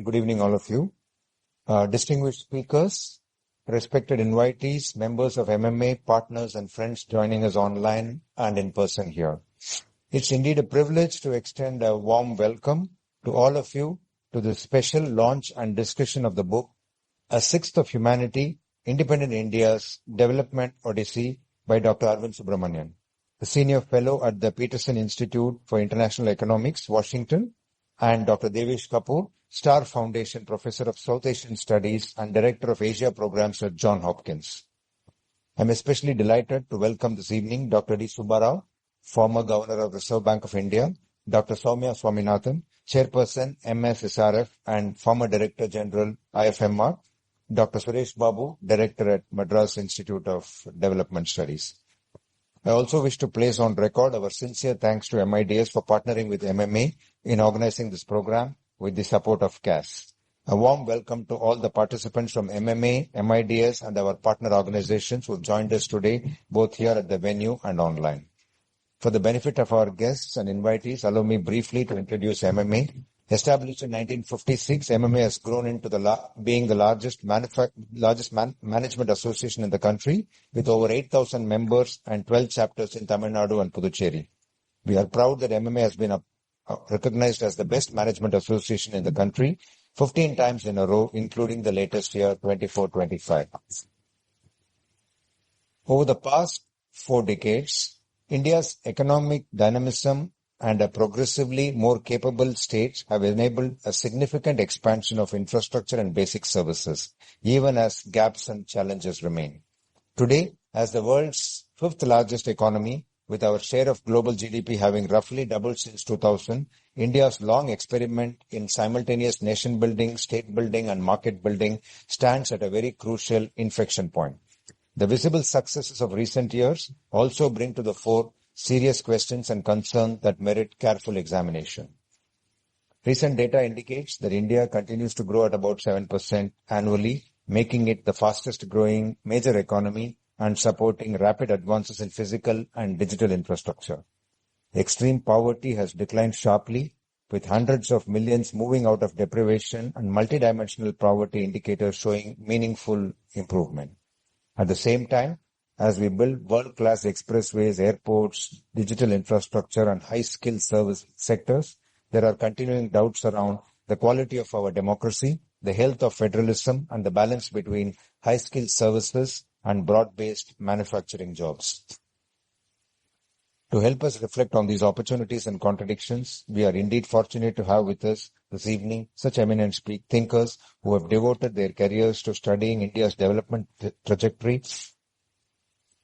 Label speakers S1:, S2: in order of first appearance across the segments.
S1: Good evening, all of you. Distinguished speakers, respected invitees, members of MMA, partners and friends joining us online and in person here. It's indeed a privilege to extend a warm welcome to all of you to the special launch and discussion of the book, A Sixth of Humanity, Independent India's Development Odyssey by Dr. Arvind Subramanian, the Senior Fellow at the Peterson Institute for International Economics, Washington, and Dr. Devesh Kapoor, Star Foundation Professor of South Asian Studies and Director of Asia Programs at Johns Hopkins. I'm especially delighted to welcome this evening Dr. D. Subbarao, former Governor of Reserve Bank of India, Dr. Soumya Swaminathan, Chairperson MSSRF and former Director General IFMR, Dr. Suresh Babu, Director at Madras Institute of Development Studies. I also wish to place on record our sincere thanks to MIDS for partnering with MMA in organizing this program with the support of CAS. A warm welcome to all the participants from MMA, MIDS and our partner organizations who joined us today, both here at the venue and online. For the benefit of our guests and invitees, allow me briefly to introduce MMA. Established in 1956, MMA has grown into being the largest management association in the country with over 8,000 members and 12 chapters in Tamil Nadu and Puducherry. We are proud that MMA has been recognized as the best management association in the country 15 times in a row, including the latest year, 24-25. Over the past 4 decades, India's economic dynamism and a progressively more capable state have enabled a significant expansion of infrastructure and basic services, even as gaps and challenges remain. Today, as the world's 5th largest economy, with our share of global GDP having roughly doubled since 2000, India's long experiment in simultaneous nation building, state building and market building stands at a very crucial inflection point. The visible successes of recent years also bring to the fore serious questions and concerns that merit careful examination. Recent data indicates that India continues to grow at about 7% annually, making it the fastest growing major economy and supporting rapid advances in physical and digital infrastructure. Extreme poverty has declined sharply, with hundreds of millions moving out of deprivation and multidimensional poverty indicators showing meaningful improvement. At the same time, as we build world-class expressways, airports, digital infrastructure and high-skilled service sectors, there are continuing doubts around the quality of our democracy, the health of federalism and the balance between high-skilled services and broad-based manufacturing jobs. To help us reflect on these opportunities and contradictions, we are indeed fortunate to have with us this evening such eminent thinkers who have devoted their careers to studying India's development trajectory,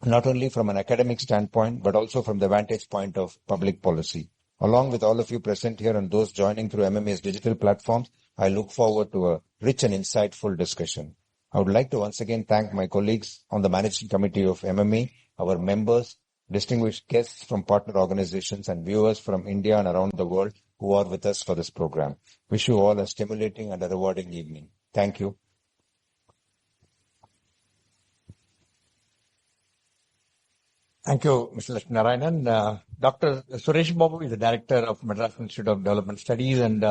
S1: not only from an academic standpoint, but also from the vantage point of public policy. Along with all of you present here and those joining through MMA's digital platforms, I look forward to a rich and insightful discussion. I would like to once again thank my colleagues on the managing committee of MMA, our members, distinguished guests from partner organizations and viewers from India and around the world who are with us for this program. Wish you all a stimulating and a rewarding evening. Thank you.
S2: Thank you, Mr. Lakshminarayanan. Dr. Suresh Babu is the Director of Madras Institute of Development Studies and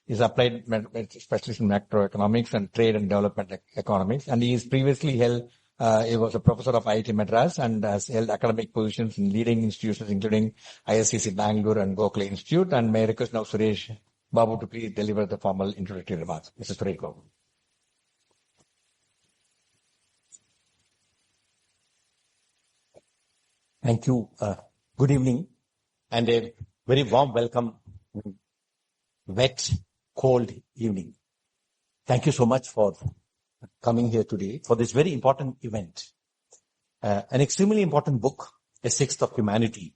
S2: is applied specialist in macroeconomics and trade and development economics. And he is previously he was a professor of IIT Madras and has held academic positions in leading institutions including ISCC Bangalore and Gokhale Institute. And may I request now Suresh Babu to please deliver the formal introductory remarks. Mr. Suresh Babu.
S3: Thank you. Good evening and a very warm welcome. Wet, cold evening. Thank you so much for coming here today for this very important event. An extremely important book, A Sixth of Humanity.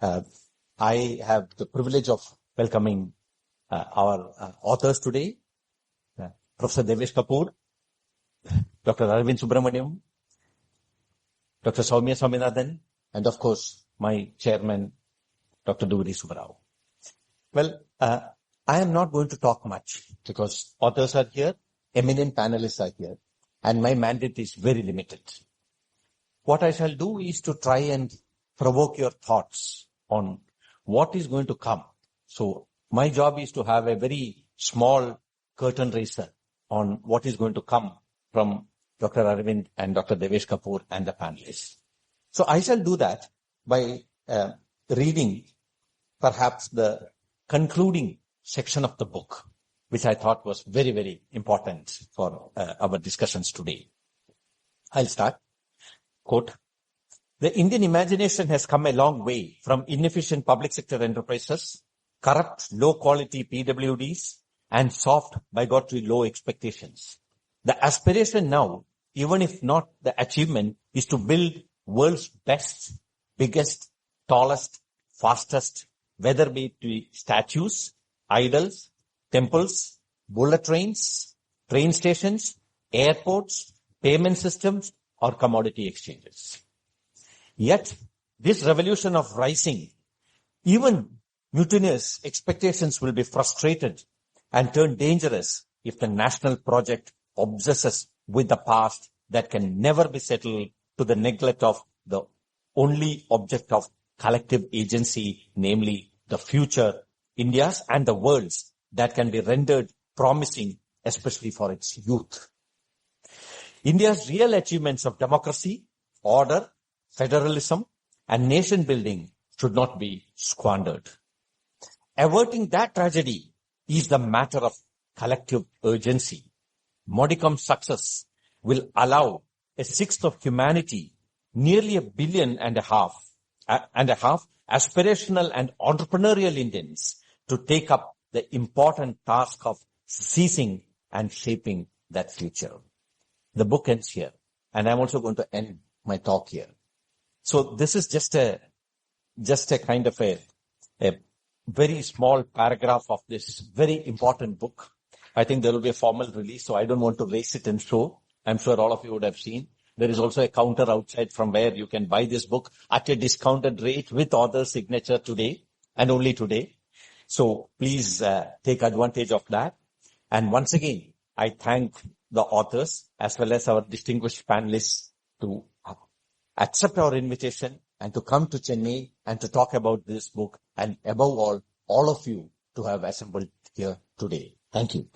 S3: I have the privilege of welcoming our authors today, Professor Devesh Kapoor, Dr. Arvind Subramanian, Dr. Soumya Swaminathan, and of course, my chairman, Dr. D. Subbarao. Well, I am not going to talk much because authors are here, eminent panelists are here, and my mandate is very limited. What I shall do is to try and provoke your thoughts on what is going to come. So my job is to have a very small curtain raiser on what is going to come from Dr. Arvind and Dr. Devesh Kapoor and the panelists. So I shall do that by reading perhaps the concluding section of the book, which I thought was very, very important for our discussions today. I'll start. Quote, "The Indian imagination has come a long way from inefficient public sector enterprises, corrupt, low-quality PWDs, and soft, bigotry, low expectations. The aspiration now, even if not the achievement, is to build world's best, biggest, tallest, fastest, whether it be statues, idols, temples, bullet trains, train stations, airports, payment systems, or commodity exchanges. Yet, this revolution of rising, even mutinous expectations will be frustrated and turn dangerous if the national project obsesses with the past that can never be settled to the neglect of the only object of collective agency, namely the future, India's and the world's, that can be rendered promising, especially for its youth. India's real achievements of democracy, order, federalism, and nation building should not be squandered. Averting that tragedy is the matter of collective urgency. Modicum success will allow a sixth of humanity, nearly 1.5 billion aspirational and entrepreneurial Indians to take up the important task of seizing and shaping that future." The book ends here, and I'm also going to end my talk here. So this is just a kind of a very small paragraph of this very important book. I think there will be a formal release, so I don't want to race it and show. I'm sure all of you would have seen. There is also a counter outside from where you can buy this book at a discounted rate with author's signature today and only today. So please take advantage of that. And once again, I thank the authors as well as our distinguished panelists to accept our invitation and to come to Chennai and to talk about this book, and above all of you to have assembled here today. Thank you.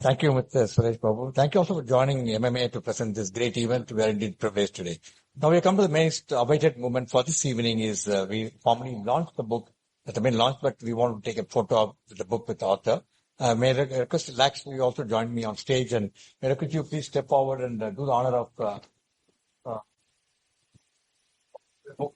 S2: Thank you, Mr. Suresh Babu. Thank you also for joining MMA to present this great event. We are indeed privileged today. Now we come to the most awaited moment for this evening is we formally launched the book. That has been launched, but we want to take a photo of the book with the author. May I request Lakshmi also join me on stage, and may I request you please step forward and do the honor of the book.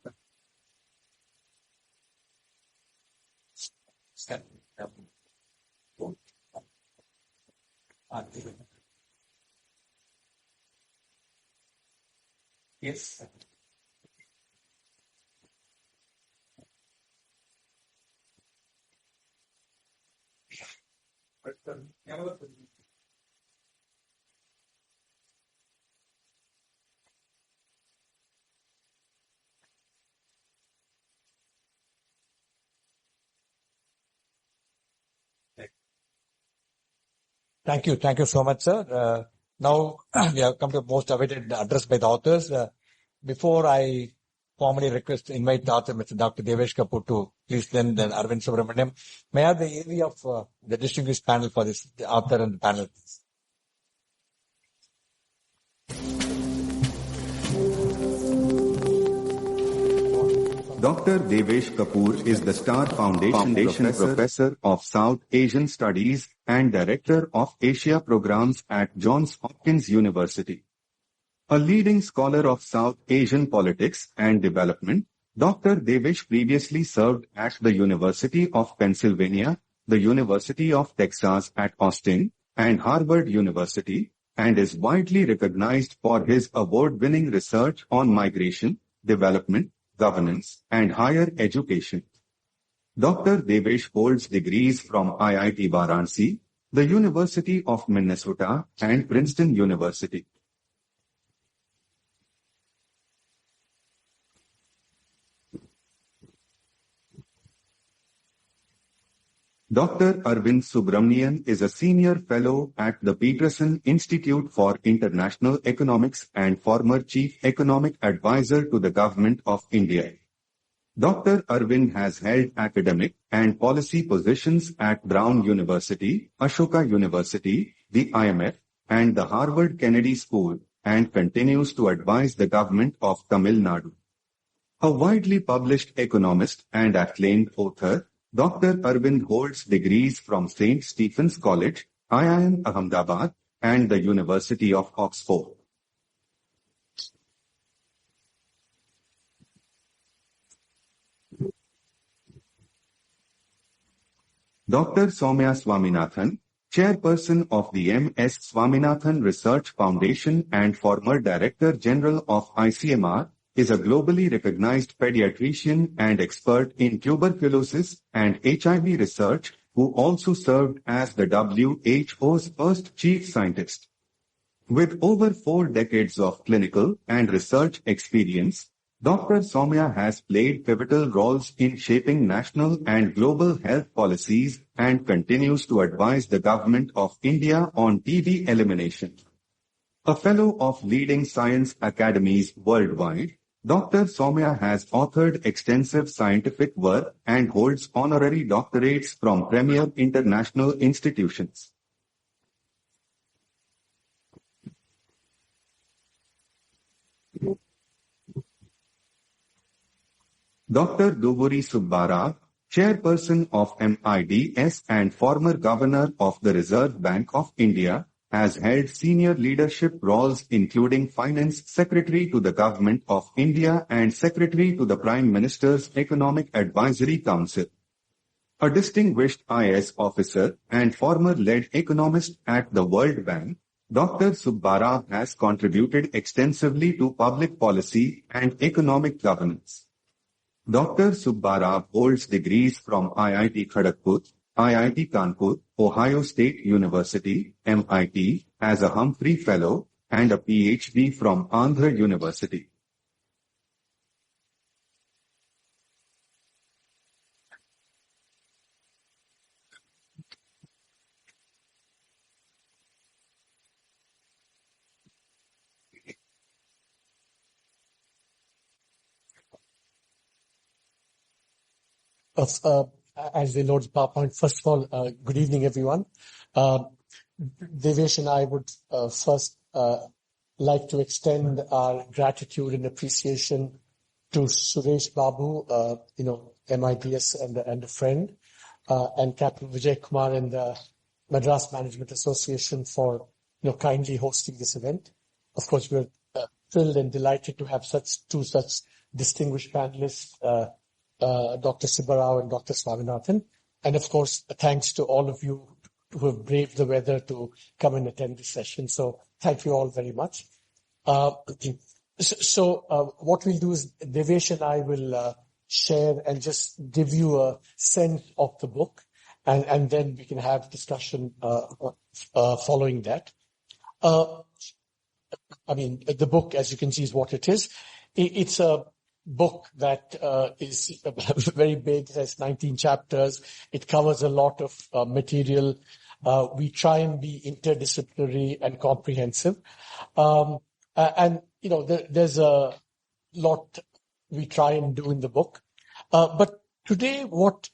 S2: Yes. Thank you. Thank you so much, sir. Now we have come to the most awaited address by the authors. Before I formally invite the author, Mr. Dr. Devesh Kapoor, to please then Arvind Subramaniam. May I have the area of the distinguished panel for this, the author and the panel.
S4: Dr. Devesh Kapoor is the Star Foundation Professor of South Asian Studies and Director of Asia Programs at Johns Hopkins University. A leading scholar of South Asian politics and development, Dr. Devesh previously served at the University of Pennsylvania, the University of Texas at Austin, and Harvard University, and is widely recognized for his award-winning research on migration, development, governance, and higher education. Dr. Devesh holds degrees from IIT Varanasi, the University of Minnesota, and Princeton University. Dr. Arvind Subramanian is a senior fellow at the Peterson Institute for International Economics and former chief economic advisor to the Government of India. Dr. Arvind has held academic and policy positions at Brown University, Ashoka University, the IMF, and the Harvard Kennedy School, and continues to advise the government of Tamil Nadu. A widely published economist and acclaimed author, Dr. Arvind holds degrees from St. Stephen's College, IIM Ahmedabad, and the University of Oxford. Dr. Soumya Swaminathan, Chairperson of the M.S. Swaminathan Research Foundation and former Director General of ICMR, is a globally recognized pediatrician and expert in tuberculosis and HIV research, who also served as the WHO's first chief scientist. With over 4 decades of clinical and research experience, Dr. Soumya has played pivotal roles in shaping national and global health policies and continues to advise the Government of India on TB elimination. A fellow of leading science academies worldwide, Dr. Soumya has authored extensive scientific work and holds honorary doctorates from premier international institutions. Dr. Duburi Subbara, Chairperson of MIDS and former Governor of the Reserve Bank of India, has held senior leadership roles including Finance Secretary to the Government of India and Secretary to the Prime Minister's Economic Advisory Council. A distinguished IAS officer and former lead economist at the World Bank, Dr. Subbara has contributed extensively to public policy and economic governance. Dr. Subbara holds degrees from IIT Kharagpur, IIT Kanpur, Ohio State University, MIT, as a Humphrey Fellow, and a PhD from Andhra University.
S5: As they load the PowerPoint, first of all, good evening, everyone. Devesh and I would first like to extend our gratitude and appreciation to Suresh Babu, MIDS and a friend, and Captain Vijay Kumar and the Madras Management Association for kindly hosting this event. Of course, we're thrilled and delighted to have two such distinguished panelists, Dr. Subbarao and Dr. Swaminathan. And of course, thanks to all of you who have braved the weather to come and attend this session. So thank you all very much. What we'll do is Devesh and I will share and just give you a sense of the book, and then we can have discussion following that. The book, as you can see, is what it is. It's a book that is very big. It has 19 chapters. It covers a lot of material. We try and be interdisciplinary and comprehensive. There's a lot we try and do in the book. But today what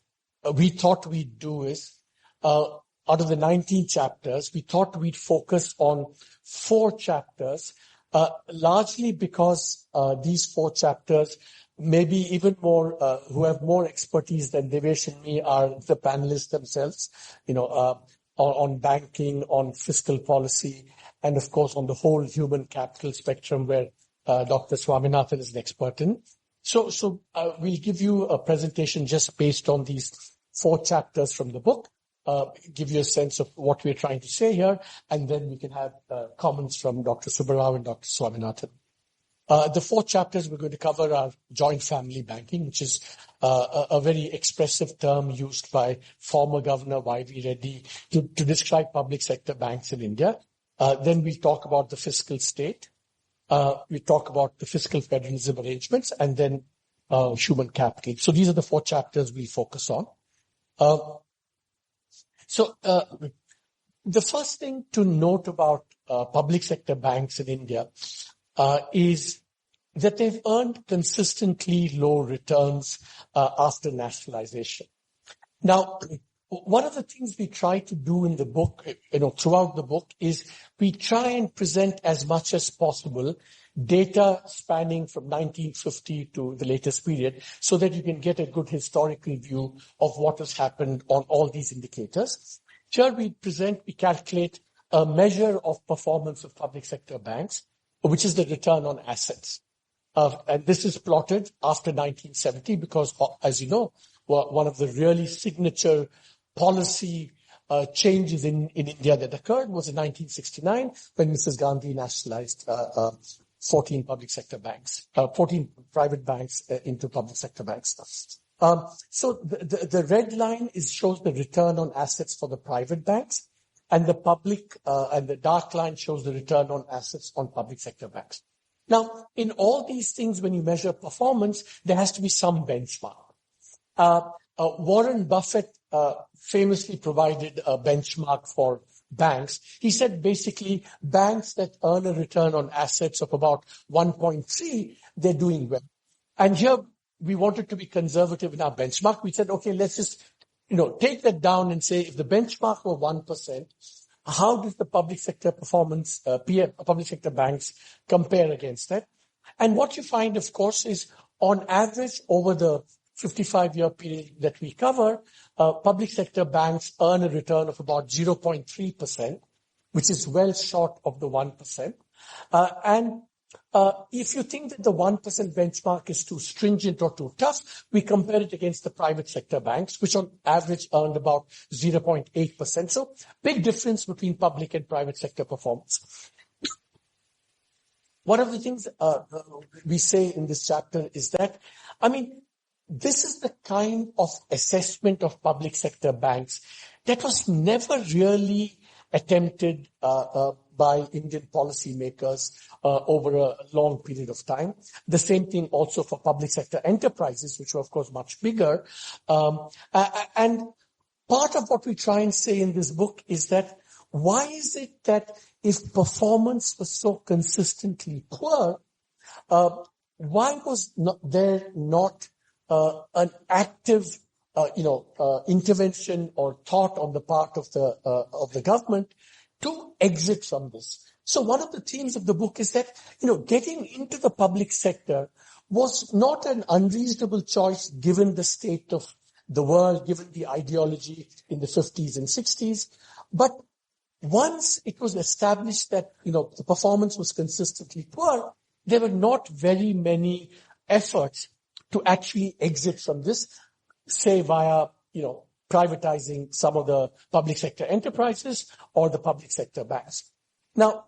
S5: we thought we'd do is, out of the 19 chapters, we thought we'd focus on 4 chapters, largely because these 4 chapters, maybe even more, who have more expertise than Devesh and me, are the panelists themselves, on banking, on fiscal policy, and of course on the whole human capital spectrum, where Dr. Swaminathan is an expert in. So we'll give you a presentation just based on these 4 chapters from the book, give you a sense of what we're trying to say here, and then we can have comments from Dr. Subbarao and Dr. Swaminathan. The 4 chapters we're going to cover are joint family banking, which is a very expressive term used by former Governor Y.V. Reddy to describe public sector banks in India. Then we'll talk about the fiscal state. We talk about the fiscal federalism arrangements, and then human capital. So these are the 4 chapters we focus on. The first thing to note about public sector banks in India is that they've earned consistently low returns after nationalization. Now, one of the things we try to do in the book, throughout the book, is we try and present as much as possible data spanning from 1950 to the latest period so that you can get a good historical view of what has happened on all these indicators. Here we calculate a measure of performance of public sector banks, which is the return on assets. And this is plotted after 1970 because, as you know, one of the really signature policy changes in India that occurred was in 1969 when Mrs. Gandhi nationalized 14 public sector banks, 14 private banks into public sector banks. So the red line shows the return on assets for the private banks, and the dark line shows the return on assets on public sector banks. Now, in all these things, when you measure performance, there has to be some benchmark. Warren Buffett famously provided a benchmark for banks. He said basically banks that earn a return on assets of about 1.3, they're doing well. And here we wanted to be conservative in our benchmark. We said, okay, let's just, take that down and say if the benchmark were 1%, how does the public sector performance, public sector banks compare against that? And what you find, of course, is on average over the 55-year period that we cover, public sector banks earn a return of about 0.3%, which is well short of the 1%. And if you think that the 1% benchmark is too stringent or too tough, we compare it against the private sector banks, which on average earned about 0.8%. So big difference between public and private sector performance. One of the things we say in this chapter is that, this is the kind of assessment of public sector banks that was never really attempted by Indian policymakers over a long period of time. The same thing also for public sector enterprises, which were, of course, much bigger. And part of what we try and say in this book is that why is it that if performance was so consistently poor, why was there not an active, intervention or thought on the part of the government to exit from this? So one of the themes of the book is that, getting into the public sector was not an unreasonable choice given the state of the world, given the ideology in the 50s and 60s. But once it was established that, the performance was consistently poor, there were not very many efforts to actually exit from this, say via, privatizing some of the public sector enterprises or the public sector banks. Now,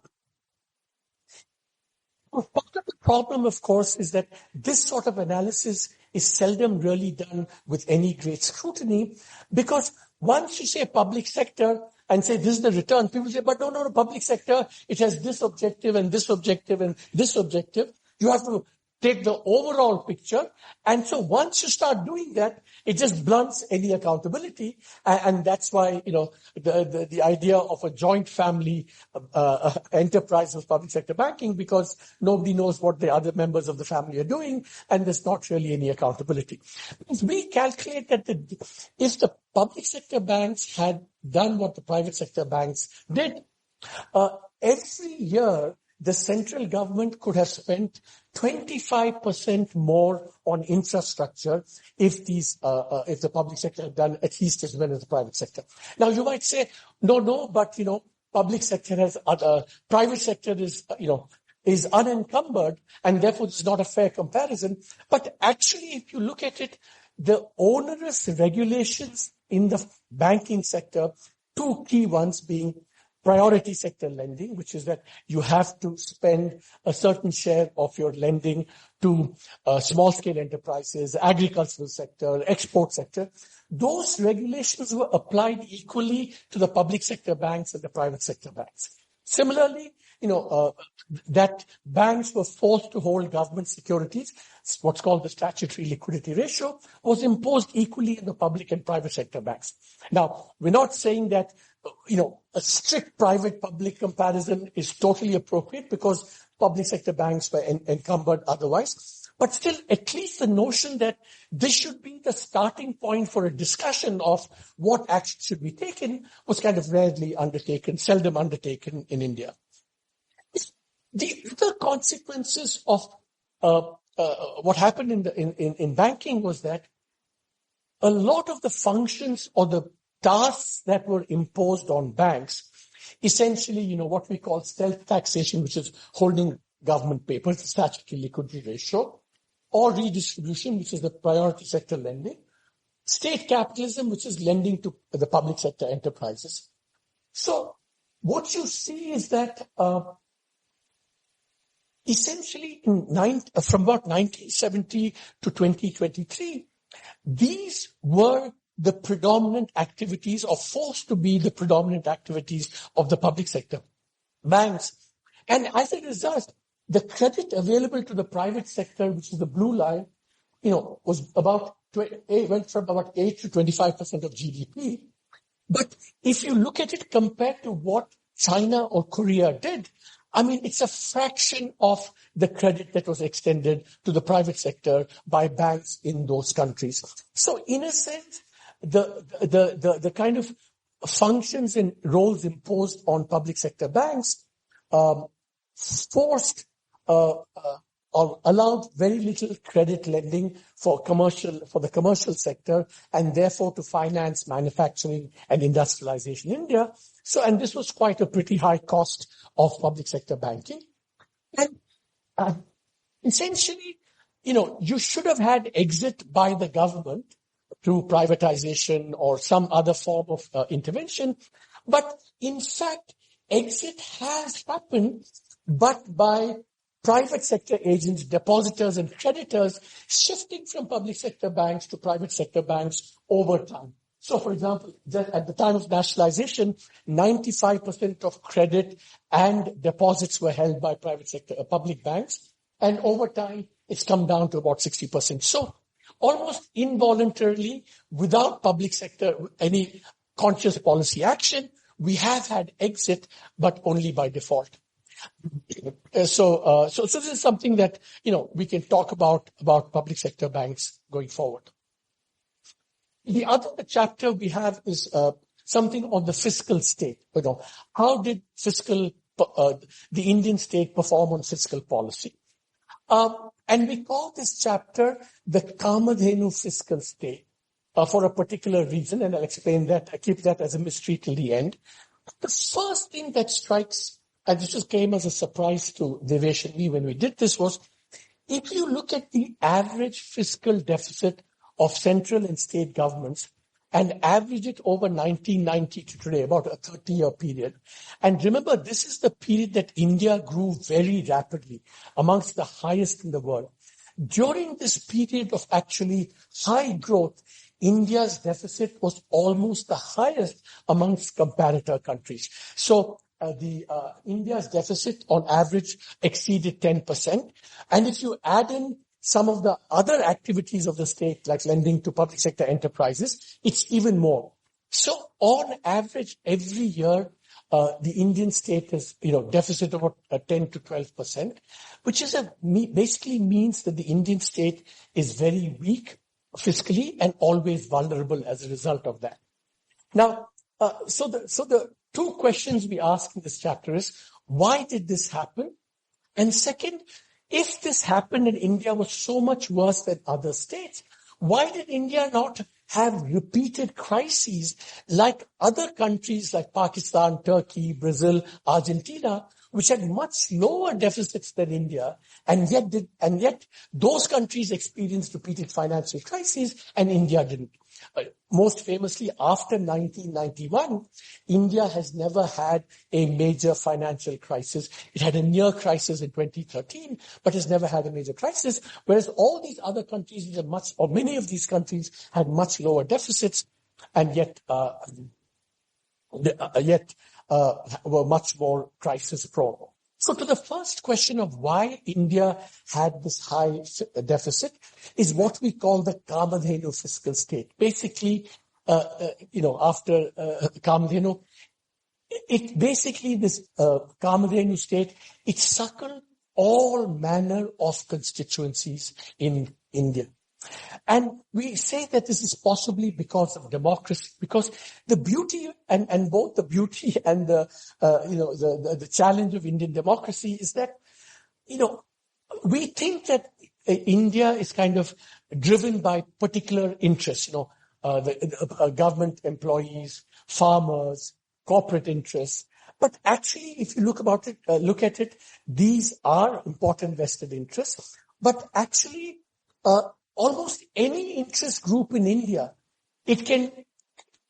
S5: part of the problem, of course, is that this sort of analysis is seldom really done with any great scrutiny, because once you say public sector and say this is the return, people say, but no, public sector, it has this objective and this objective and this objective. You have to take the overall picture. And so once you start doing that, it just blunts any accountability. And that's why, the idea of a joint family enterprise of public sector banking, because nobody knows what the other members of the family are doing, and there's not really any accountability. Because we calculate that if the public sector banks had done what the private sector banks did, every year, the central government could have spent 25% more on infrastructure if the public sector had done at least as well as the private sector. Now you might say, no, but public sector private sector is unencumbered, and therefore this is not a fair comparison. But actually, if you look at it, the onerous regulations in the banking sector, two key ones being priority sector lending, which is that you have to spend a certain share of your lending to small-scale enterprises, agricultural sector, export sector. Those regulations were applied equally to the public sector banks and the private sector banks. Similarly, that banks were forced to hold government securities, what's called the statutory liquidity ratio, was imposed equally in the public and private sector banks. Now, we're not saying that a strict private-public comparison is totally appropriate because public sector banks were encumbered otherwise. But still, at least the notion that this should be the starting point for a discussion of what action should be taken was kind of seldom undertaken in India. The other consequences of what happened in banking was that a lot of the functions or the tasks that were imposed on banks, essentially, what we call stealth taxation, which is holding government papers, the statutory liquidity ratio, or redistribution, which is the priority sector lending, state capitalism, which is lending to the public sector enterprises. So what you see is that essentially from about 1970 to 2023, these were the predominant activities, or forced to be the predominant activities of the public sector banks. And as a result, the credit available to the private sector, which is the blue line, was went from about 8 to 25% of GDP. But if you look at it compared to what China or Korea did, it's a fraction of the credit that was extended to the private sector by banks in those countries. So in a sense, the kind of functions and roles imposed on public sector banks forced or allowed very little credit lending for the commercial sector, and therefore to finance manufacturing and industrialization in India. And this was quite a pretty high cost of public sector banking. And essentially, you should have had exit by the government through privatization or some other form of intervention. But in fact, exit has happened, but by private sector agents, depositors and creditors shifting from public sector banks to private sector banks over time. So, for example, at the time of nationalization, 95% of credit and deposits were held by public banks. And over time, it's come down to about 60%. So, almost involuntarily, without public sector, any conscious policy action, we have had exit, but only by default. So this is something that, we can talk about public sector banks going forward. The other chapter we have is something on the fiscal state. How did the Indian state perform on fiscal policy? And we call this chapter the Kamadhenu fiscal state for a particular reason, and I'll explain that. I keep that as a mystery till the end. The first thing that strikes, and this just came as a surprise to Devesh and me when we did this, was if you look at the average fiscal deficit of central and state governments and average it over 1990 to today, about a 30-year period. And remember, this is the period that India grew very rapidly, amongst the highest in the world. During this period of actually high growth, India's deficit was almost the highest amongst comparator countries. So India's deficit on average exceeded 10%. And if you add in some of the other activities of the state, like lending to public sector enterprises, it's even more. So on average, every year, the Indian state has, deficit of 10 to 12%, which is basically means that the Indian state is very weak fiscally and always vulnerable as a result of that. Now, so the two questions we ask in this chapter is, why did this happen? And second, if this happened and India was so much worse than other states, why did India not have repeated crises like other countries like Pakistan, Turkey, Brazil, Argentina, which had much lower deficits than India, and yet those countries experienced repeated financial crises and India didn't. Most famously, after 1991, India has never had a major financial crisis. It had a near crisis in 2013, but has never had a major crisis, whereas all these other countries, many of these countries had much lower deficits and yet were much more crisis prone. So to the first question of why India had this high deficit is what we call the Kamadhenu fiscal state. Basically, after Kamadhenu, it basically, this Kamadhenu state, it suckled all manner of constituencies in India. And we say that this is possibly because of democracy, because the beauty and both the beauty and the challenge of Indian democracy is that, we think that India is kind of driven by particular interests, the government employees, farmers, corporate interests. But actually, if you look at it, these are important vested interests. But actually, almost any interest group in India, it can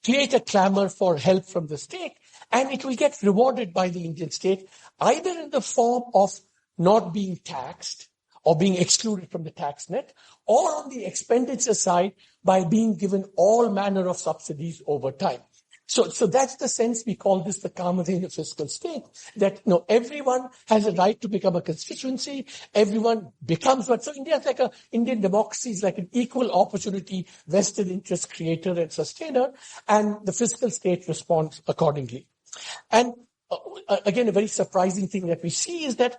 S5: create a clamor for help from the state, and it will get rewarded by the Indian state, either in the form of not being taxed or being excluded from the tax net, or on the expenditure side by being given all manner of subsidies over time. So that's the sense we call this the Kamadhenu fiscal state, that everyone has a right to become a constituency, everyone becomes one. So Indian democracy is like an equal opportunity vested interest creator and sustainer, and the fiscal state responds accordingly. And again, a very surprising thing that we see is that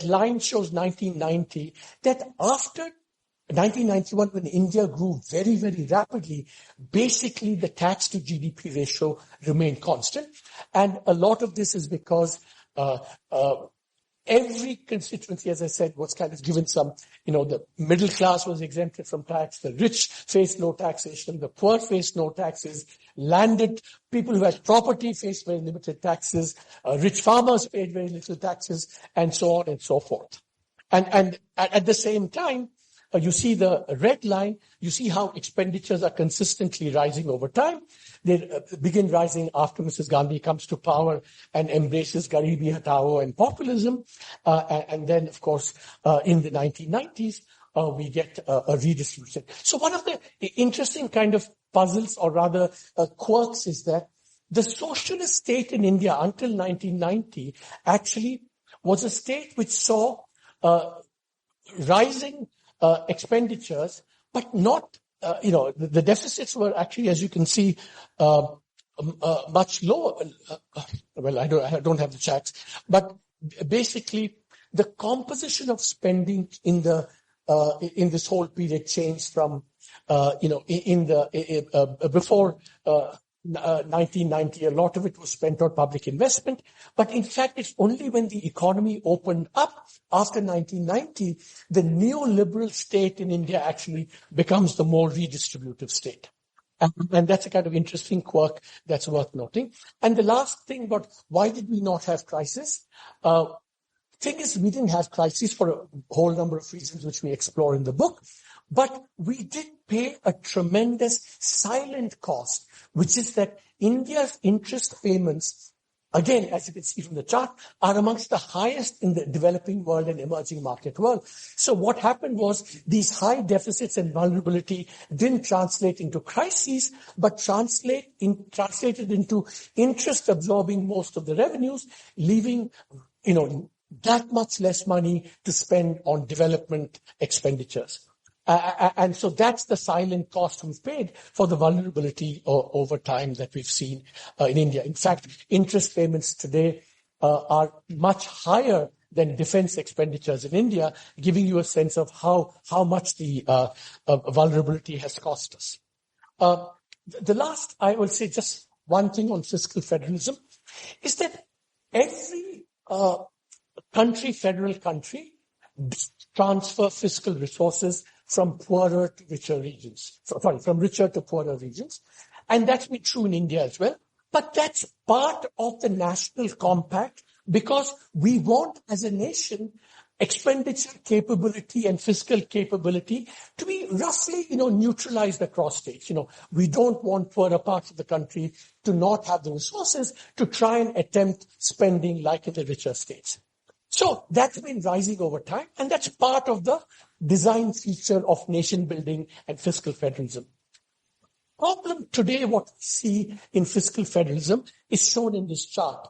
S5: line shows 1990, that after 1991, when India grew very, very rapidly, basically the tax to GDP ratio remained constant. And a lot of this is because every constituency, as I said, was kind of given some, the middle class was exempted from tax, the rich faced no taxation, the poor faced no taxes, landed people who had property faced very limited taxes, rich farmers paid very little taxes, and so on and so forth. And at the same time, you see the red line, you see how expenditures are consistently rising over time. They begin rising after Mrs. Gandhi comes to power and embraces Garibi Hatao and populism. And then, of course, in the 1990s, we get a redistribution. So one of the interesting kind of puzzles, or rather quirks, is that the socialist state in India until 1990 actually was a state which saw rising expenditures, but not, the deficits were actually, as you can see, much lower. Well, I don't have the charts, but basically the composition of spending in this whole period changed from, before 1990, a lot of it was spent on public investment. But in fact, it's only when the economy opened up after 1990, the neoliberal state in India actually becomes the more redistributive state. And that's a kind of interesting quirk that's worth noting. And the last thing about why did we not have crisis? Thing is, we didn't have crisis for a whole number of reasons, which we explore in the book. But we did pay a tremendous silent cost, which is that India's interest payments, again, as you can see from the chart, are amongst the highest in the developing world and emerging market world. So what happened was these high deficits and vulnerability didn't translate into crises, but translated into interest absorbing most of the revenues, leaving, that much less money to spend on development expenditures. And so that's the silent cost we've paid for the vulnerability over time that we've seen in India. In fact, interest payments today are much higher than defense expenditures in India, giving you a sense of how much the vulnerability has cost us. The last, I will say just one thing on fiscal federalism, is that every federal country, transfer fiscal resources from poorer to richer regions. From richer to poorer regions. And that's been true in India as well. But that's part of the national compact, because we want, as a nation, expenditure capability and fiscal capability to be roughly, neutralized across states. We don't want poorer parts of the country to not have the resources to try and attempt spending like in the richer states. So that's been rising over time, and that's part of the design feature of nation building and fiscal federalism. Problem today, what we see in fiscal federalism is shown in this chart.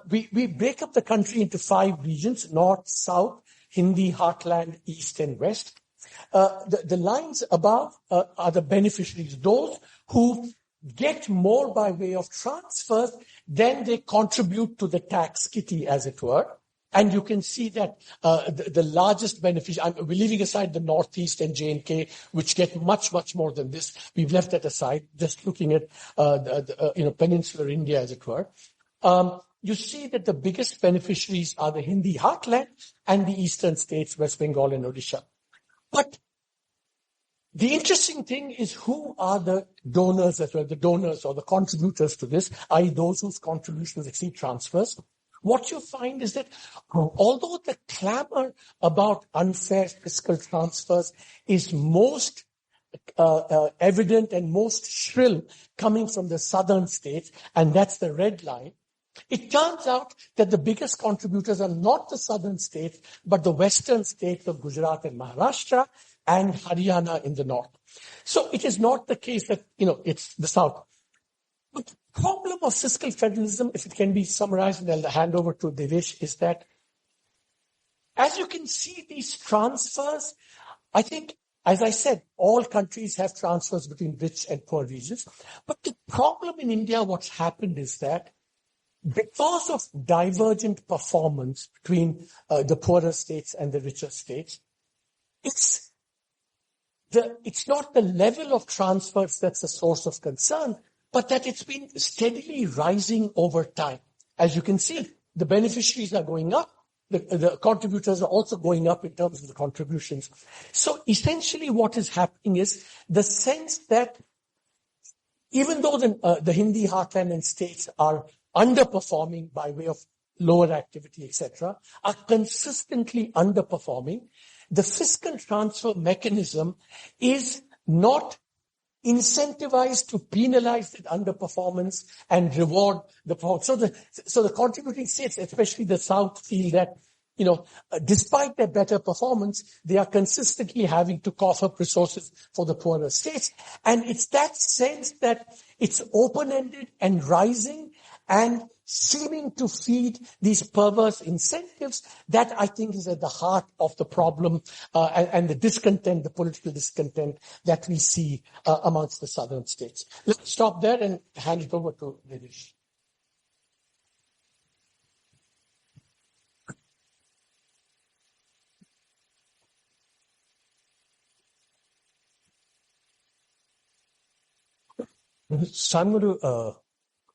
S5: We break up the country into 5 regions: North, South, Hindi, Heartland, East, and West. The lines above are the beneficiaries, those who get more by way of transfers than they contribute to the tax kitty, as it were. And you can see that the largest beneficiary, we're leaving aside the Northeast and J&K, which get much, much more than this. We've left that aside, just looking at peninsular India, as it were. You see that the biggest beneficiaries are the Hindi heartland and the eastern states, West Bengal and Odisha. But the interesting thing is, who are the donors as well, the donors or the contributors to this, i.e. those whose contributions exceed transfers. What you find is that although the clamor about unfair fiscal transfers is most evident and most shrill coming from the southern states, and that's the red line, it turns out that the biggest contributors are not the southern states, but the western states of Gujarat and Maharashtra and Haryana in the north. So it is not the case that, it's the south. But the problem of fiscal federalism, if it can be summarized, and I'll hand over to Devesh, is that as you can see these transfers, I think, as I said, all countries have transfers between rich and poor regions. But the problem in India, what's happened is that because of divergent performance between the poorer states and the richer states, it's not the level of transfers that's a source of concern, but that it's been steadily rising over time. As you can see, the beneficiaries are going up. The contributors are also going up in terms of the contributions. So essentially what is happening is the sense that even though the Hindi heartland and states are underperforming by way of lower activity, etc., are consistently underperforming, the fiscal transfer mechanism is not incentivized to penalize that underperformance and reward the performance. So the contributing states, especially the South, feel that, despite their better performance, they are consistently having to cough up resources for the poorer states. And it's that sense that it's open-ended and rising and seeming to feed these perverse incentives that I think is at the heart of the problem and the discontent, the political discontent that we see amongst the southern states. Let's stop there and hand it over to Nilesh.
S6: So I'm going to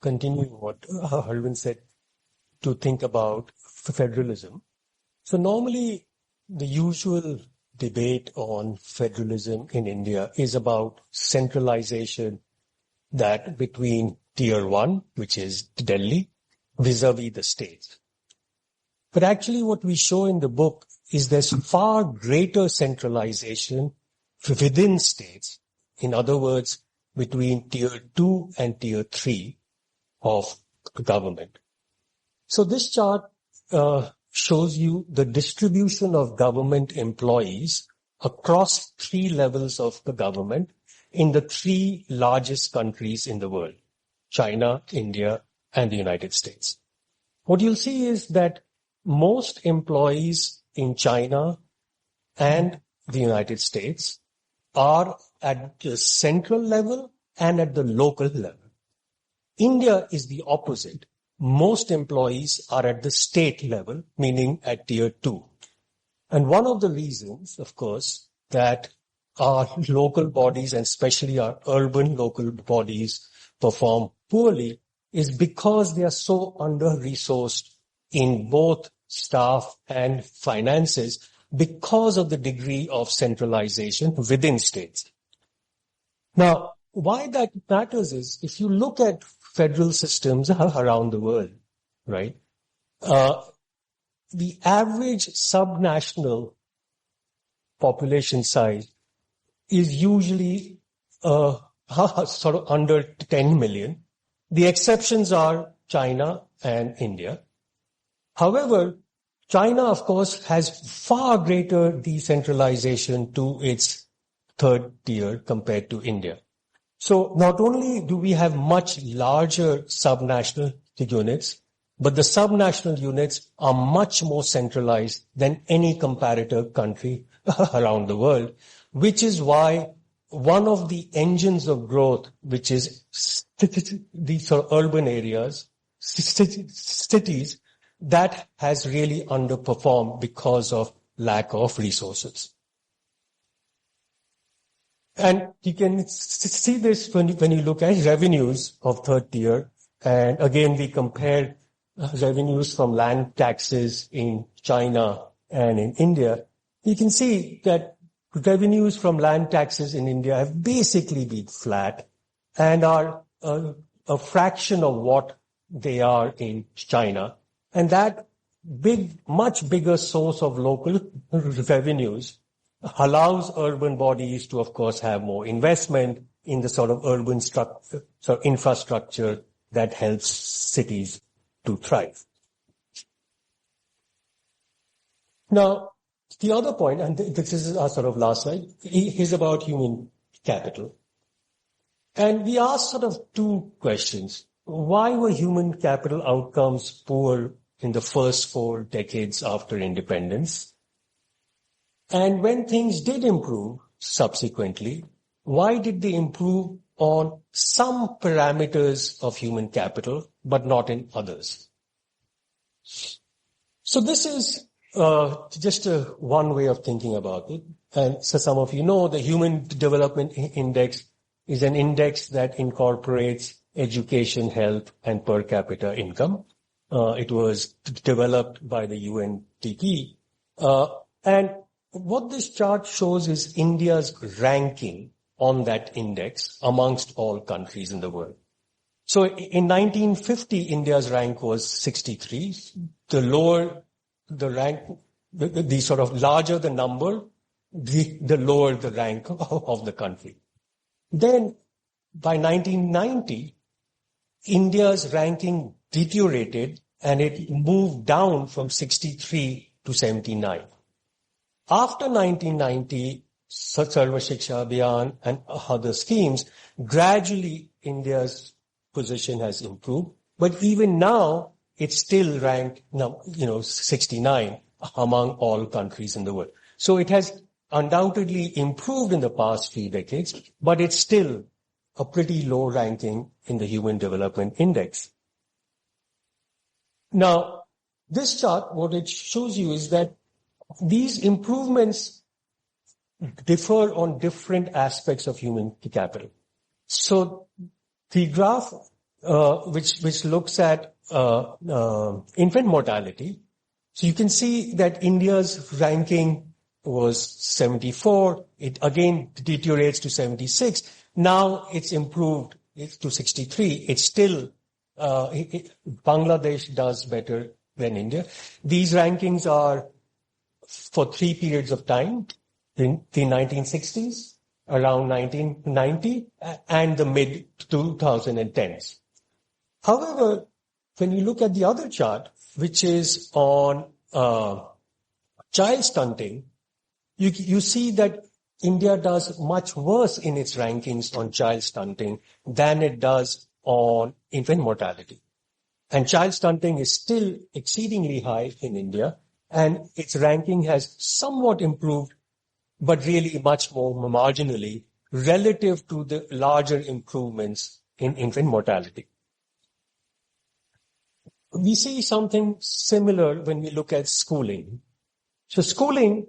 S6: continue what Halvin said, to think about federalism. So normally the usual debate on federalism in India is about centralization, that between tier 1, which is Delhi, vis-a-vis the states. But actually what we show in the book is there's far greater centralization within states. In other words, between tier 2 and tier 3 of government. So this chart shows you the distribution of government employees across 3 levels of the government in the 3 largest countries in the world: China, India, and the United States. What you'll see is that most employees in China and the United States are at the central level and at the local level. India is the opposite. Most employees are at the state level, meaning at tier 2. And one of the reasons, of course, that our local bodies, and especially our urban local bodies, perform poorly is because they are so under-resourced in both staff and finances because of the degree of centralization within states. Now, why that matters is, if you look at federal systems around the world, right, the average subnational population size is usually sort of under 10 million. The exceptions are China and India. However, China, of course, has far greater decentralization to its third tier compared to India. So not only do we have much larger subnational units, but the subnational units are much more centralized than any comparator country around the world, which is why one of the engines of growth, which is these sort of urban areas, cities, that has really underperformed because of lack of resources. And you can see this when you look at revenues of third tier. And again, we compare revenues from land taxes in China and in India. You can see that revenues from land taxes in India have basically been flat and are a fraction of what they are in China. And that much bigger source of local revenues allows urban bodies to, of course, have more investment in the sort of urban infrastructure that helps cities to thrive. Now, the other point, and this is our sort of last slide, is about human capital. And we asked sort of two questions. Why were human capital outcomes poor in the first 4 decades after independence? And when things did improve subsequently, why did they improve on some parameters of human capital, but not in others? So this is just one way of thinking about it. And so some of you know the Human Development Index is an index that incorporates education, health, and per capita income. It was developed by the UNDP. And what this chart shows is India's ranking on that index amongst all countries in the world. So in 1950, India's rank was 63. The lower the rank, the sort of larger the number, the lower the rank of the country. Then by 1990, India's ranking deteriorated and it moved down from 63 to 79. After 1990, Sarva Shiksha Abhiyan and other schemes, gradually India's position has improved. But even now, it's still ranked, 69 among all countries in the world. So it has undoubtedly improved in the past few decades, but it's still a pretty low ranking in the Human Development Index. Now, this chart, what it shows you is that these improvements differ on different aspects of human capital. So the graph, which looks at infant mortality, so you can see that India's ranking was 74. It again deteriorates to 76. Now it's improved to 63. It's still, Bangladesh does better than India. These rankings are for 3 periods of time, in the 1960s, around 1990, and the mid-2010s. However, when you look at the other chart, which is on child stunting, you see that India does much worse in its rankings on child stunting than it does on infant mortality. And child stunting is still exceedingly high in India, and its ranking has somewhat improved, but really much more marginally relative to the larger improvements in infant mortality. We see something similar when we look at schooling. So schooling,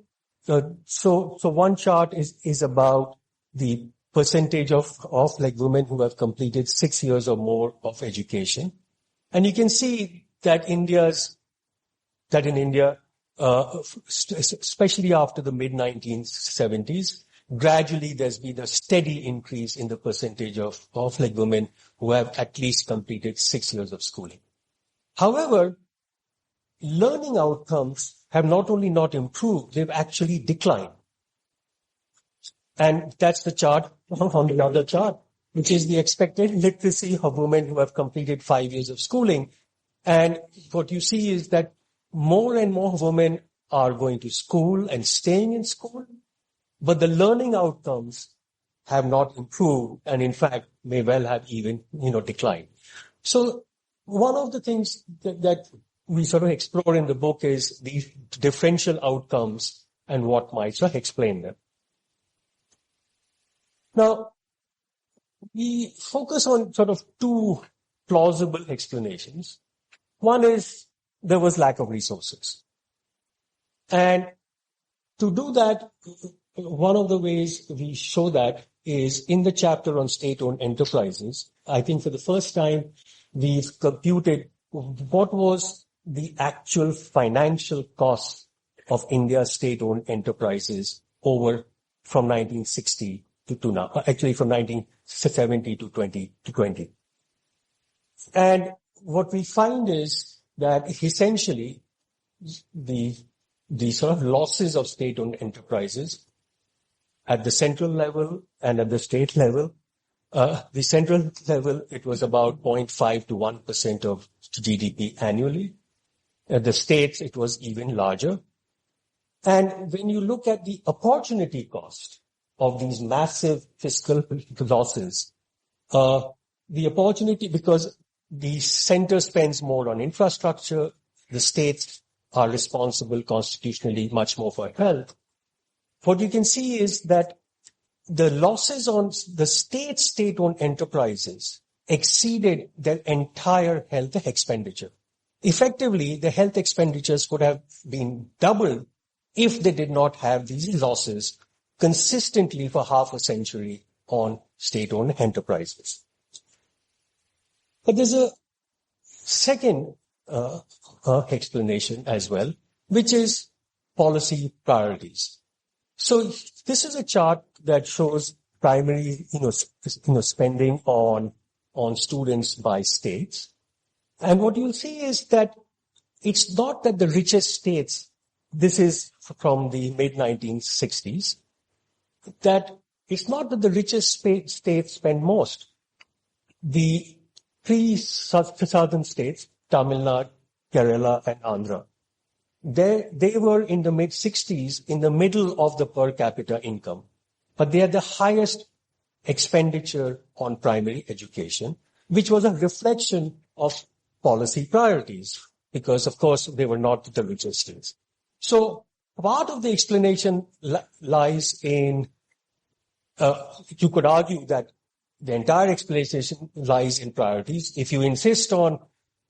S6: so one chart is about the percentage of like women who have completed 6 years or more of education. And you can see that in India, especially after the mid-1970s, gradually there's been a steady increase in the percentage of like women who have at least completed 6 years of schooling. However, learning outcomes have not only not improved, they've actually declined. And that's the chart on the other chart, which is the expected literacy of women who have completed 5 years of schooling. And what you see is that more and more women are going to school and staying in school, but the learning outcomes have not improved and in fact may well have even, declined. So one of the things that we sort of explore in the book is these differential outcomes and what might sort of explain them. Now, we focus on sort of two plausible explanations. One is there was lack of resources. And to do that, one of the ways we show that is in the chapter on state-owned enterprises. I think for the first time, we've computed what was the actual financial cost of India's state-owned enterprises over from 1960 to now, actually from 1970 to 2020. And what we find is that essentially the sort of losses of state-owned enterprises at the central level and at the state level, the central level, it was about 0.5 to 1% of GDP annually. At the states, it was even larger. And when you look at the opportunity cost of these massive fiscal losses, the opportunity, because the center spends more on infrastructure, the states are responsible constitutionally much more for health. What you can see is that the losses on the state-owned enterprises exceeded their entire health expenditure. Effectively, the health expenditures could have been doubled if they did not have these losses consistently for half a century on state-owned enterprises. But there's a second explanation as well, which is policy priorities. So this is a chart that shows primary, spending on students by states. And what you'll see is that it's not that the richest states, this is from the mid-1960s, that it's not that the richest states spend most. The three southern states, Tamil Nadu, Kerala, and Andhra, they were in the mid-60s in the middle of the per capita income, but they had the highest expenditure on primary education, which was a reflection of policy priorities, because of course they were not the richest states. So part of the explanation lies in, you could argue that the entire explanation lies in priorities. If you insist on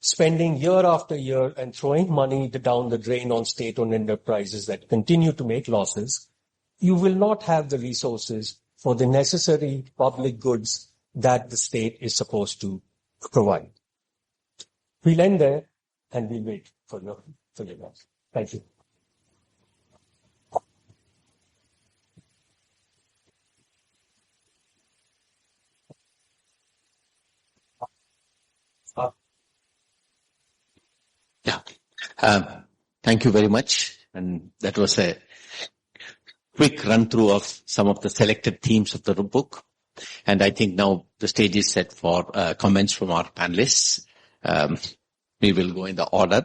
S6: spending year after year and throwing money down the drain on state-owned enterprises that continue to make losses, you will not have the resources for the necessary public goods that the state is supposed to provide. We'll end there and we'll wait for your answer. Thank you.
S3: Thank you very much. And that was a quick run through of some of the selected themes of the book. And I think now the stage is set for comments from our panelists. We will go in the order.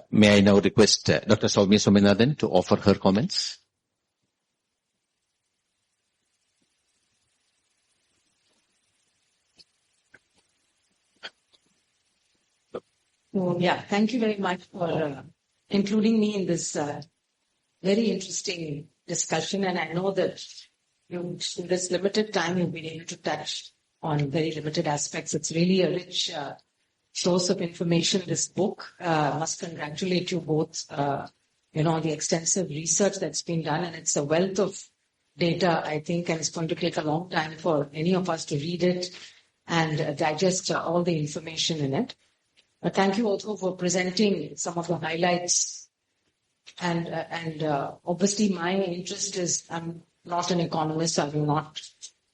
S3: May I now request Dr. Soumya Swaminathan to offer her comments?
S7: Thank you very much for including me in this very interesting discussion. And I know that in this limited time, you've been able to touch on very limited aspects. It's really a rich source of information, this book. Must congratulate you both, the extensive research that's been done. And it's a wealth of data, I think, and it's going to take a long time for any of us to read it and digest all the information in it. Thank you also for presenting some of the highlights. And obviously my interest is, I'm not an economist, I will not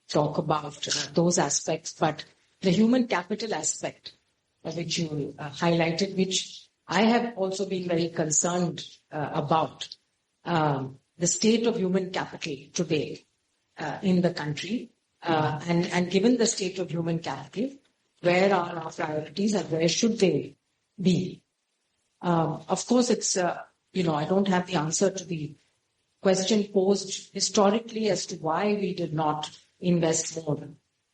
S7: talk about those aspects, but the human capital aspect which you highlighted, which I have also been very concerned about, the state of human capital today in the country. And given the state of human capital, where are our priorities and where should they be? Of course, it's, I don't have the answer to the question posed historically as to why we did not invest more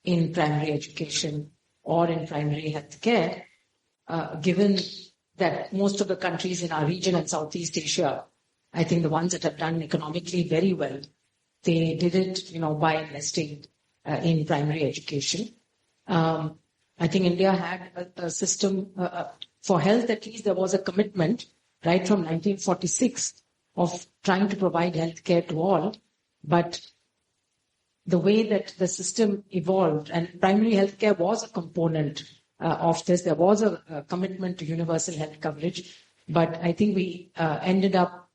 S7: in primary education or in primary health care, given that most of the countries in our region and Southeast Asia, I think the ones that have done economically very well, they did it, by investing in primary education. I think India had a system for health. At least there was a commitment right from 1946 of trying to provide healthcare to all, but the way that the system evolved, and primary healthcare was a component of this. There was a commitment to universal health coverage, but I think we ended up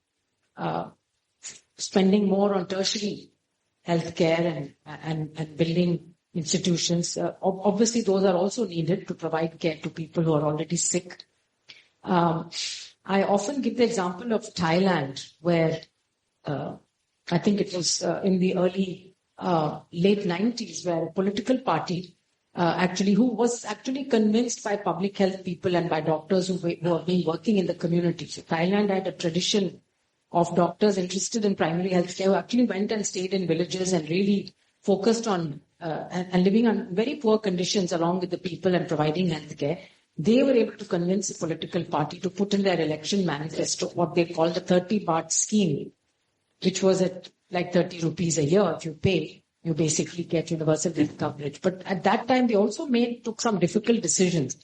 S7: spending more on tertiary healthcare and building institutions. Obviously, those are also needed to provide care to people who are already sick. I often give the example of Thailand, where I think it was in the early late 90s, where a political party who was actually convinced by public health people and by doctors who have been working in the community. So Thailand had a tradition of doctors interested in primary health care who actually went and stayed in villages and really focused on and living on very poor conditions along with the people and providing health care. They were able to convince a political party to put in their election manifesto what they called the 30 baht scheme, which was at like 30 rupees a year. If you pay, you basically get universal health coverage. But at that time, they also took some difficult decisions,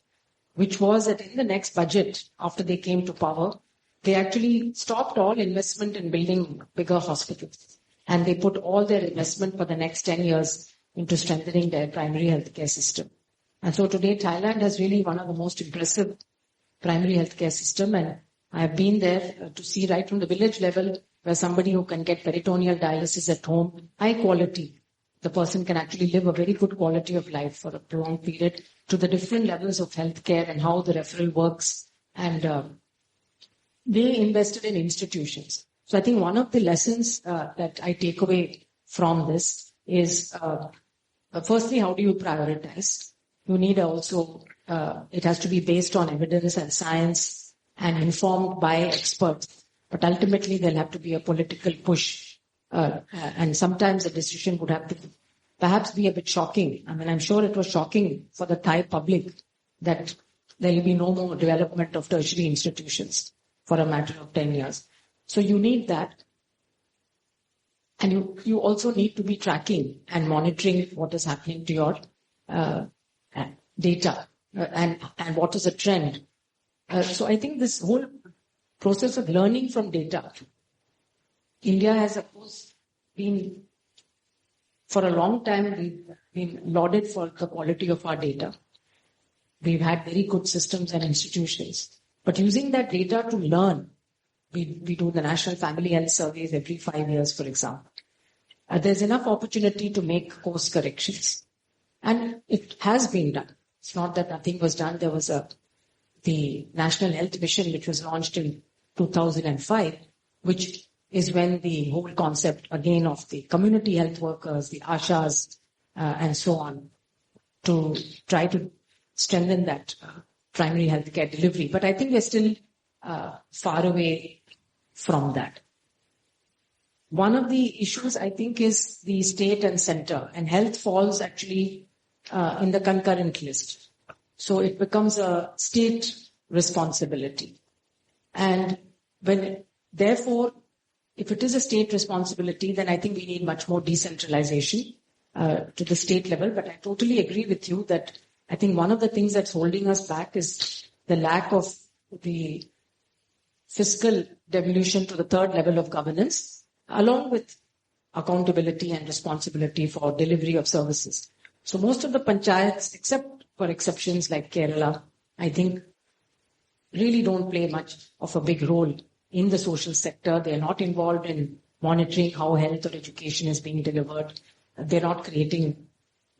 S7: which was that in the next budget, after they came to power, they actually stopped all investment in building bigger hospitals. And they put all their investment for the next 10 years into strengthening their primary healthcare system. And so today, Thailand has really one of the most impressive primary healthcare system. And I have been there to see right from the village level where somebody who can get peritoneal dialysis at home, high quality, the person can actually live a very good quality of life for a prolonged period, to the different levels of healthcare and how the referral works. And they invested in institutions. So I think one of the lessons that I take away from this is, firstly, how do you prioritize? You need also, it has to be based on evidence and science and informed by experts. But ultimately, there'll have to be a political push. And sometimes a decision would have to perhaps be a bit shocking. I mean, I'm sure it was shocking for the Thai public that there will be no more development of tertiary institutions for a matter of 10 years. So you need that. And you also need to be tracking and monitoring what is happening to your data and what is a trend. So I think this whole process of learning from data, India has, of course, been, for a long time, we've been lauded for the quality of our data. We've had very good systems and institutions. But using that data to learn, we do the National Family Health Surveys every 5 years, for example. There's enough opportunity to make course corrections. And it has been done. It's not that nothing was done. There was the National Health Mission, which was launched in 2005, which is when the whole concept, again, of the community health workers, the ASHAs, and so on, to try to strengthen that primary healthcare delivery. But I think we're still far away from that. One of the issues, I think, is the state and center, and health falls actually in the concurrent list. So it becomes a state responsibility. And therefore, if it is a state responsibility, then I think we need much more decentralization to the state level. But I totally agree with you that I think one of the things that's holding us back is the lack of the fiscal devolution to the third level of governance, along with accountability and responsibility for delivery of services. So most of the panchayats, except for exceptions like Kerala, I think really don't play much of a big role in the social sector. They're not involved in monitoring how health or education is being delivered. They're not creating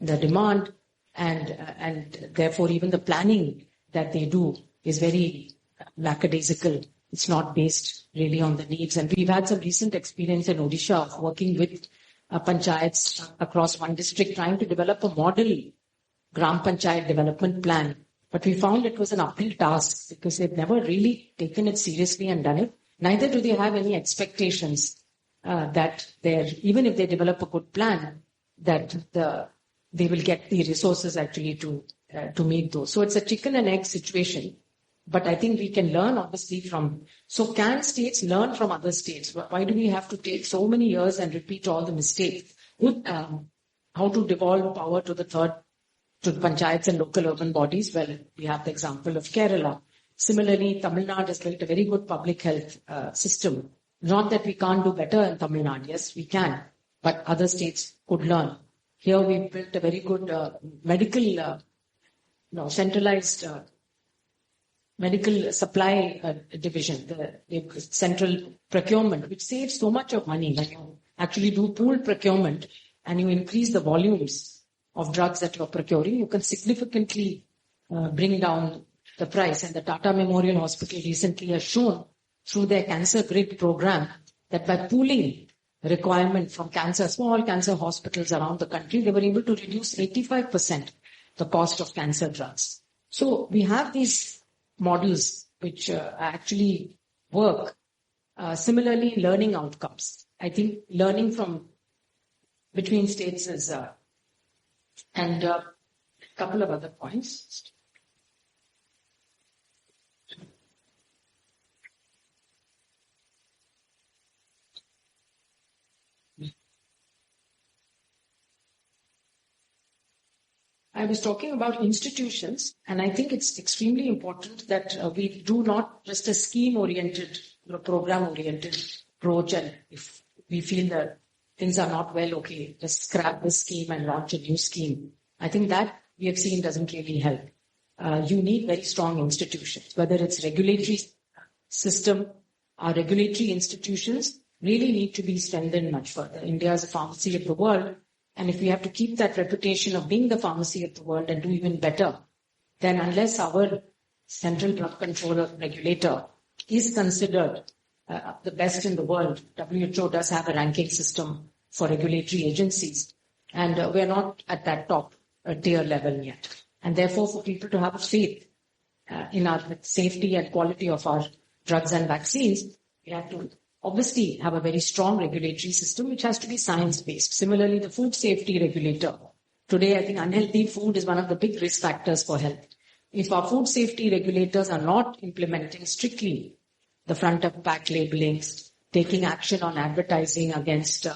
S7: the demand, and therefore even the planning that they do is very lackadaisical. It's not based really on the needs. And we've had some recent experience in Odisha of working with panchayats across one district, trying to develop a model Gram Panchayat development plan. But we found it was an uphill task because they've never really taken it seriously and done it. Neither do they have any expectations that even if they develop a good plan, that they will get the resources actually to meet those. So it's a chicken and egg situation. But I think we can learn obviously so can states learn from other states? Why do we have to take so many years and repeat all the mistakes? How to devolve power to the panchayats and local urban bodies? Well, we have the example of Kerala. Similarly, Tamil Nadu has built a very good public health system. Not that we can't do better in Tamil Nadu. Yes, we can. But other states could learn. Here we've built a very good medical, centralized medical supply division, the central procurement, which saves so much of money when you actually do pooled procurement and you increase the volumes of drugs that you're procuring. You can significantly bring down the price. And the Tata Memorial Hospital recently has shown through their cancer grid program that by pooling requirement from small cancer hospitals around the country, they were able to reduce 85% the cost of cancer drugs. So we have these models which actually work. Similarly, learning outcomes. I think learning from between states is, and a couple of other points. I was talking about institutions, and I think it's extremely important that we do not just a scheme-oriented, program-oriented approach, and if we feel that things are not well, okay, just scrap this scheme and launch a new scheme. I think that we have seen doesn't really help. You need very strong institutions, whether it's regulatory system, our regulatory institutions really need to be strengthened much further. India is a pharmacy of the world. And if we have to keep that reputation of being the pharmacy of the world and do even better, then unless our central drug controller regulator is considered the best in the world, WHO does have a ranking system for regulatory agencies. And we're not at that top tier level yet. And therefore, for people to have faith in our safety and quality of our drugs and vaccines, we have to obviously have a very strong regulatory system which has to be science-based. Similarly, the food safety regulator. Today, I think unhealthy food is one of the big risk factors for health. If our food safety regulators are not implementing strictly the front of pack labelings, taking action on advertising against,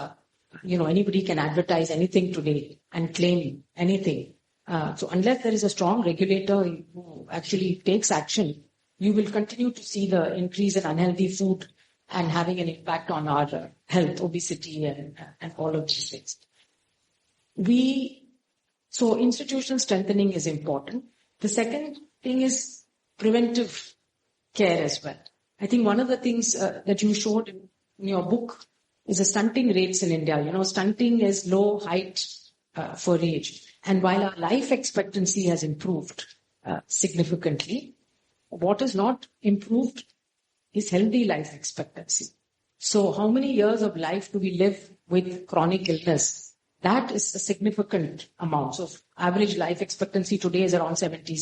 S7: anybody can advertise anything today and claim anything. So unless there is a strong regulator who actually takes action, you will continue to see the increase in unhealthy food and having an impact on our health, obesity, and all of these things. So institutional strengthening is important. The second thing is preventive care as well. I think one of the things that you showed in your book is the stunting rates in India. Stunting is low height for age. And while our life expectancy has improved significantly, what is not improved is healthy life expectancy. So how many years of life do we live with chronic illness? That is a significant amount. So average life expectancy today is around 70,